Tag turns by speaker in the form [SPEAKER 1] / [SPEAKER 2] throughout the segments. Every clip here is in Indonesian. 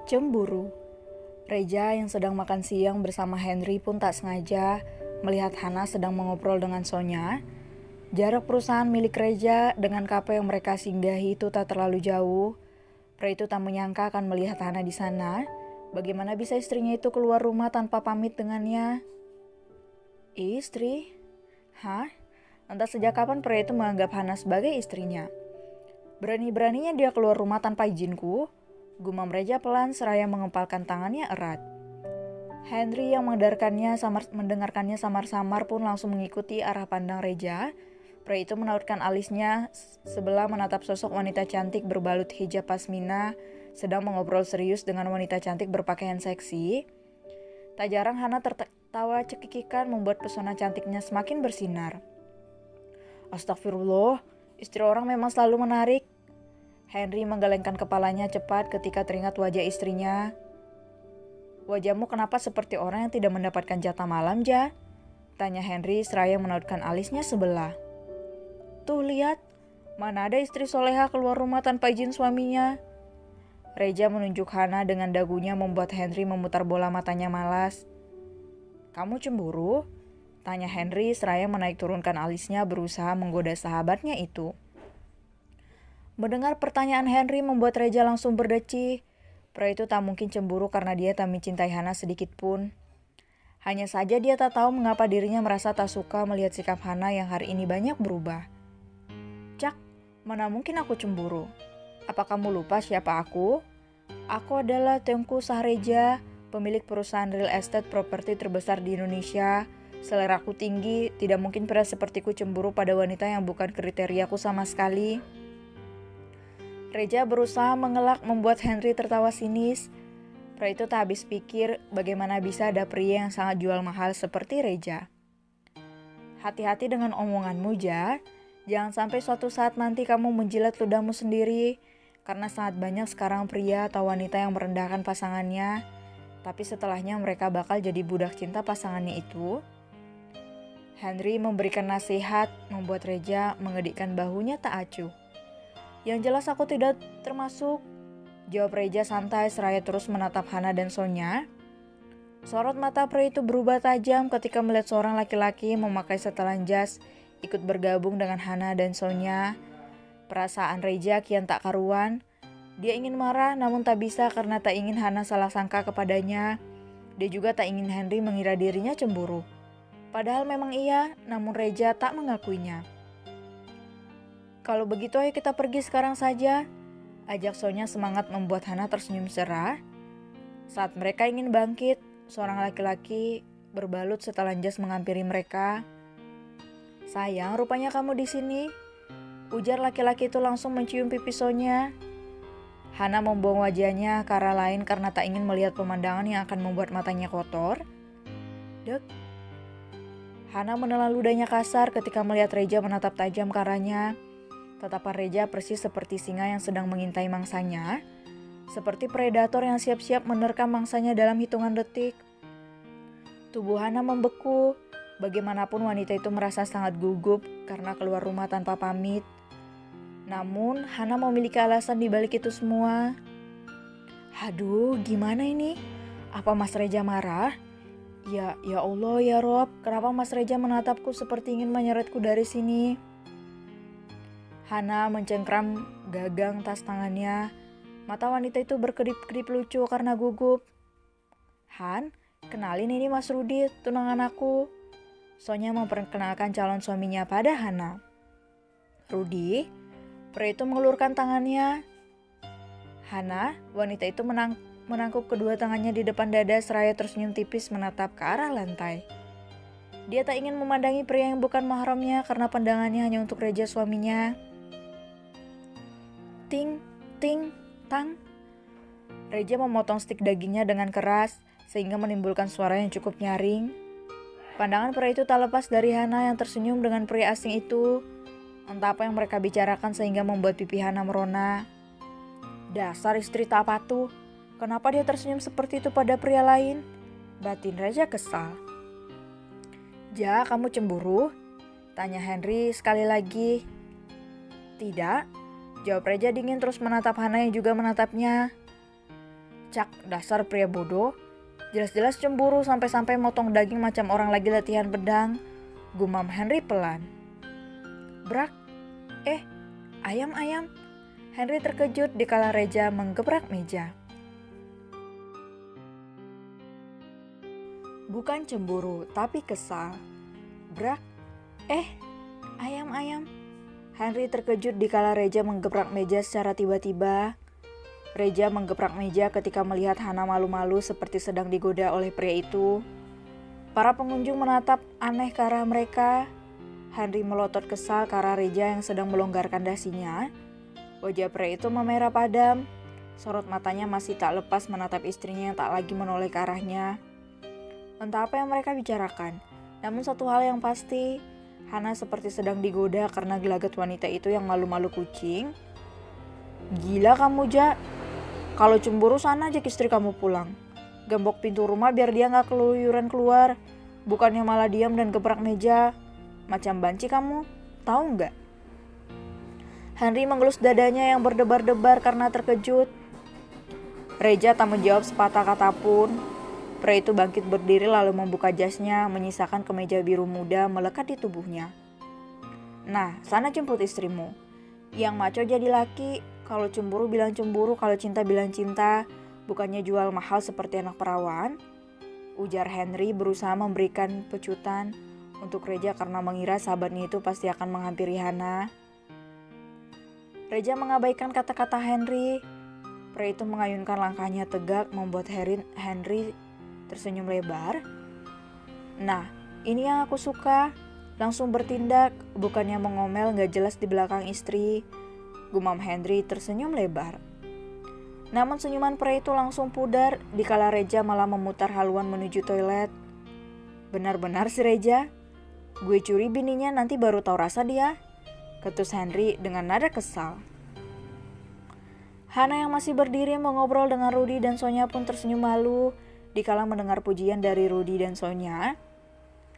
[SPEAKER 1] Cemburu. Reja yang sedang makan siang bersama Henry pun tak sengaja melihat Hana sedang mengobrol dengan Sonya. Jarak perusahaan milik Reja dengan kafe yang mereka singgahi itu tak terlalu jauh. Pria itu tak menyangka akan melihat Hana di sana. Bagaimana bisa istrinya itu keluar rumah tanpa pamit dengannya? Istri? Hah? Entah sejak kapan pria itu menganggap Hana sebagai istrinya. Berani-beraninya dia keluar rumah tanpa izinku. Gumam Reja pelan seraya mengepalkan tangannya erat. Henry yang mendengarkannya samar-samar pun langsung mengikuti arah pandang Reja. Pria itu menautkan alisnya sebelah menatap sosok wanita cantik berbalut hijab pasmina sedang mengobrol serius dengan wanita cantik berpakaian seksi. Tak jarang Hana tertawa cekikikan membuat pesona cantiknya semakin bersinar. Astagfirullah, istri orang memang selalu menarik. Henry menggelengkan kepalanya cepat ketika teringat wajah istrinya. Wajahmu kenapa seperti orang yang tidak mendapatkan jatah malam, Ja? Tanya Henry seraya menautkan alisnya sebelah. Tuh lihat, mana ada istri soleha keluar rumah tanpa izin suaminya. Reja menunjuk Hana dengan dagunya membuat Henry memutar bola matanya malas. Kamu cemburu? Tanya Henry seraya menaik turunkan alisnya berusaha menggoda sahabatnya itu. Mendengar pertanyaan Henry membuat Reja langsung berdecih. Pria itu tak mungkin cemburu karena dia tak mencintai Hana sedikit pun. Hanya saja dia tak tahu mengapa dirinya merasa tak suka melihat sikap Hana yang hari ini banyak berubah. Cak, mana mungkin aku cemburu? Apa kamu lupa siapa aku? Aku adalah Tengku Sahreja, pemilik perusahaan real estate properti terbesar di Indonesia. Seleraku tinggi, tidak mungkin pria sepertiku cemburu pada wanita yang bukan kriteriaku sama sekali. Reja berusaha mengelak membuat Henry tertawa sinis. Pria itu tak habis pikir bagaimana bisa ada pria yang sangat jual mahal seperti Reja. Hati-hati dengan omonganmu, Ja. Jangan sampai suatu saat nanti kamu menjilat ludahmu sendiri. Karena sangat banyak sekarang pria atau wanita yang merendahkan pasangannya. Tapi setelahnya mereka bakal jadi budak cinta pasangannya itu. Henry memberikan nasihat membuat Reja mengedikkan bahunya tak acuh. Yang jelas aku tidak termasuk, jawab Reja santai seraya terus menatap Hana dan Sonya. Sorot mata pria itu berubah tajam ketika melihat seorang laki-laki memakai setelan jas ikut bergabung dengan Hana dan Sonya. Perasaan Reja kian tak karuan. Dia ingin marah namun tak bisa karena tak ingin Hana salah sangka kepadanya. Dia juga tak ingin Henry mengira dirinya cemburu. Padahal memang iya, namun Reja tak mengakuinya. Kalau begitu ayo kita pergi sekarang saja, ajak Sonya semangat membuat Hana tersenyum cerah. Saat mereka ingin bangkit, seorang laki-laki berbalut setelan jas menghampiri mereka. Sayang, rupanya kamu di sini, ujar laki-laki itu langsung mencium pipi Sonya. Hana membuang wajahnya ke arah lain karena tak ingin melihat pemandangan yang akan membuat matanya kotor. Dek. Hana menelan ludahnya kasar ketika melihat Reja menatap tajam ke arahnya. Tatapan Reja persis seperti singa yang sedang mengintai mangsanya, seperti predator yang siap-siap menerkam mangsanya dalam hitungan detik. Tubuh Hana membeku, bagaimanapun wanita itu merasa sangat gugup karena keluar rumah tanpa pamit. Namun Hana memiliki alasan di balik itu semua. Aduh, gimana ini? Apa Mas Reja marah? Ya Allah ya Rob, kenapa Mas Reja menatapku seperti ingin menyeretku dari sini? Hana mencengkram gagang tas tangannya. Mata wanita itu berkedip-kedip lucu karena gugup. Han, kenalin ini Mas Rudi, tunangan aku. Sonya memperkenalkan calon suaminya pada Hana. Rudi, pria itu mengulurkan tangannya. Hana, wanita itu menangkup kedua tangannya di depan dada seraya tersenyum tipis menatap ke arah lantai. Dia tak ingin memandangi pria yang bukan mahramnya karena pandangannya hanya untuk Reja suaminya. Ting, ting, tang. Reja memotong stik dagingnya dengan keras sehingga menimbulkan suara yang cukup nyaring. Pandangan pria itu tak lepas dari Hana yang tersenyum dengan pria asing itu. Entah apa yang mereka bicarakan sehingga membuat pipi Hana merona. Dasar istri tak patuh, kenapa dia tersenyum seperti itu pada pria lain? Batin Reja kesal. Ja, kamu cemburu? Tanya Henry sekali lagi. Tidak, jawab Reja dingin terus menatap Hana yang juga menatapnya. Cak, dasar pria bodoh. Jelas-jelas cemburu sampai-sampai motong daging macam orang lagi latihan pedang. Gumam Henry pelan. Brak, ayam. Henry terkejut dikala Reja menggebrak meja. Bukan cemburu, tapi kesal. Brak, ayam. Henry terkejut dikala Reja menggebrak meja secara tiba-tiba. Reja menggebrak meja ketika melihat Hana malu-malu seperti sedang digoda oleh pria itu. Para pengunjung menatap aneh ke arah mereka. Henry melotot kesal ke arah Reja yang sedang melonggarkan dasinya. Wajah pria itu memerah padam. Sorot matanya masih tak lepas menatap istrinya yang tak lagi menoleh ke arahnya. Entah apa yang mereka bicarakan. Namun satu hal yang pasti, Hana seperti sedang digoda karena gelagat wanita itu yang malu-malu kucing. Gila kamu, Ja. Kalau cemburu sana ajak istri kamu pulang. Gembok pintu rumah biar dia gak keluyuran keluar. Bukannya malah diam dan gebrak meja. Macam banci kamu, tahu nggak? Henry mengelus dadanya yang berdebar-debar karena terkejut. Reja tak menjawab sepatah kata pun. Pria itu bangkit berdiri lalu membuka jasnya, menyisakan kemeja biru muda melekat di tubuhnya. Nah, sana jemput istrimu. Yang maco jadi laki, kalau cemburu bilang cemburu, kalau cinta bilang cinta. Bukannya jual mahal seperti anak perawan. Ujar Henry berusaha memberikan pecutan untuk Reja karena mengira sahabatnya itu pasti akan menghampiri Hana. Reja mengabaikan kata-kata Henry. Pria itu mengayunkan langkahnya tegak membuat Henry tersenyum lebar. Nah, ini yang aku suka. Langsung bertindak, bukannya mengomel gak jelas di belakang istri. Gumam Henry tersenyum lebar. Namun senyuman pria itu langsung pudar dikala Reja malah memutar haluan menuju toilet. Benar-benar si Reja. Gue curi bininya nanti baru tahu rasa dia. Ketus Henry dengan nada kesal. Hana yang masih berdiri mengobrol dengan Rudy dan Sonya pun tersenyum malu dikala mendengar pujian dari Rudy dan Sonya.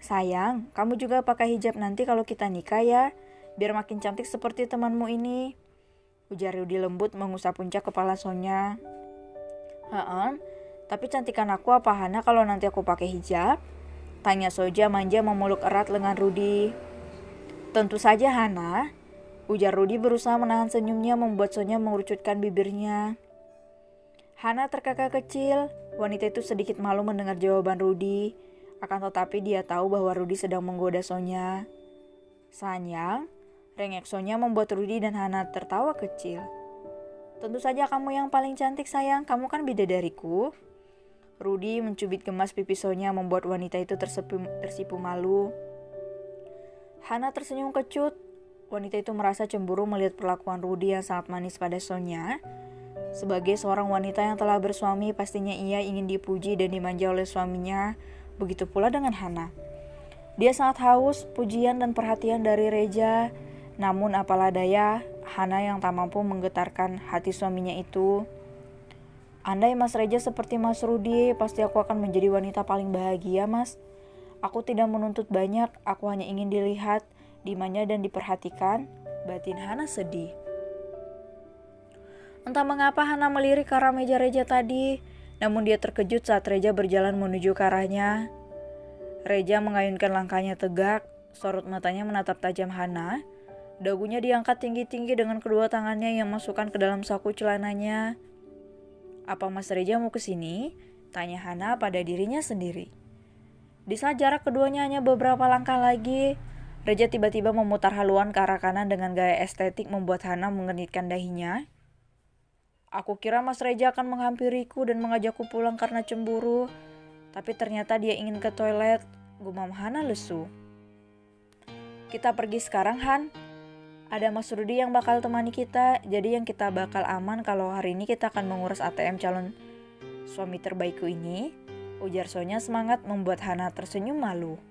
[SPEAKER 1] Sayang, kamu juga pakai hijab nanti kalau kita nikah ya, biar makin cantik seperti temanmu ini. Ujar Rudy lembut mengusap puncak kepala Sonya. Tapi cantikan aku apa Hana kalau nanti aku pakai hijab? Tanya Soja manja memeluk erat lengan Rudy. Tentu saja Hana, ujar Rudy berusaha menahan senyumnya membuat Sonya mengerucutkan bibirnya. Hana terkekeh kecil, wanita itu sedikit malu mendengar jawaban Rudy, akan tetapi dia tahu bahwa Rudy sedang menggoda Sonya. Sayang, rengek Sonya membuat Rudy dan Hana tertawa kecil. Tentu saja kamu yang paling cantik sayang, kamu kan bidadariku. Rudy mencubit gemas pipi Sonya membuat wanita itu tersipu malu. Hana tersenyum kecut. Wanita itu merasa cemburu melihat perlakuan Rudy yang sangat manis pada Sonya. Sebagai seorang wanita yang telah bersuami, pastinya ia ingin dipuji dan dimanja oleh suaminya. Begitu pula dengan Hana. Dia sangat haus pujian dan perhatian dari Reja. Namun apalah daya, Hana yang tak mampu menggetarkan hati suaminya itu. Andai Mas Reja seperti Mas Rudy, pasti aku akan menjadi wanita paling bahagia, Mas. Aku tidak menuntut banyak, aku hanya ingin dilihat, dimanja dan diperhatikan. Batin Hana sedih. Entah mengapa Hana melirik ke arah meja Reja tadi, namun dia terkejut saat Reja berjalan menuju ke arahnya. Reja mengayunkan langkahnya tegak, sorot matanya menatap tajam Hana. Dagunya diangkat tinggi-tinggi dengan kedua tangannya yang masukkan ke dalam saku celananya. Apa Mas Reja mau kesini? Tanya Hana pada dirinya sendiri. Di saat jarak keduanya hanya beberapa langkah lagi, Reja tiba-tiba memutar haluan ke arah kanan dengan gaya estetik membuat Hana mengenitkan dahinya. Aku kira Mas Reja akan menghampiriku dan mengajakku pulang karena cemburu, tapi ternyata dia ingin ke toilet, gumam Hana lesu. Kita pergi sekarang, Han. Ada Mas Rudy yang bakal temani kita, jadi yang kita bakal aman kalau hari ini kita akan mengurus ATM calon suami terbaikku ini. Ujar Sonya semangat membuat Hana tersenyum malu.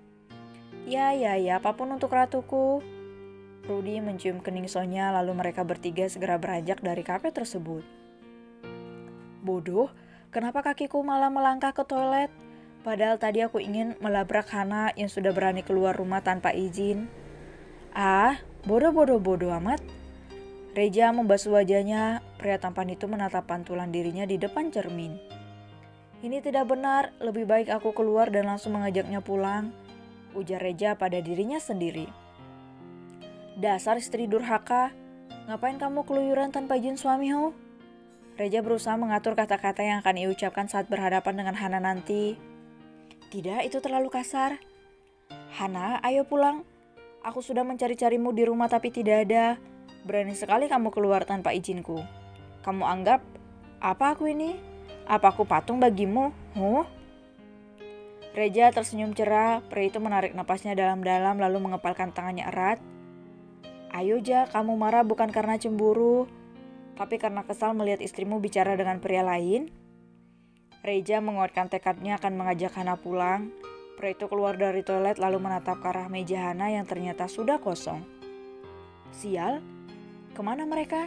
[SPEAKER 1] Ya, apapun untuk ratuku. Rudy mencium kening Sonya lalu mereka bertiga segera beranjak dari kafe tersebut. Bodoh, kenapa kakiku malah melangkah ke toilet? Padahal tadi aku ingin melabrak Hana yang sudah berani keluar rumah tanpa izin. Ah, bodoh amat. Reja membasuh wajahnya, pria tampan itu menatap pantulan dirinya di depan cermin. Ini tidak benar, lebih baik aku keluar dan langsung mengajaknya pulang, ujar Reja pada dirinya sendiri. Dasar istri durhaka, ngapain kamu keluyuran tanpa izin suami ho? Reja berusaha mengatur kata-kata yang akan ia ucapkan saat berhadapan dengan Hana nanti. Tidak, itu terlalu kasar. Hana, ayo pulang. Aku sudah mencari-carimu di rumah tapi tidak ada. Berani sekali kamu keluar tanpa izinku. Kamu anggap apa aku ini? Apa aku patung bagimu? Huh? Reja tersenyum cerah, pria itu menarik napasnya dalam-dalam lalu mengepalkan tangannya erat. Ayo Ja, kamu marah bukan karena cemburu, tapi karena kesal melihat istrimu bicara dengan pria lain. Reja menguatkan tekadnya akan mengajak Hana pulang. Pria itu keluar dari toilet lalu menatap ke arah meja Hana yang ternyata sudah kosong. Sial, kemana mereka?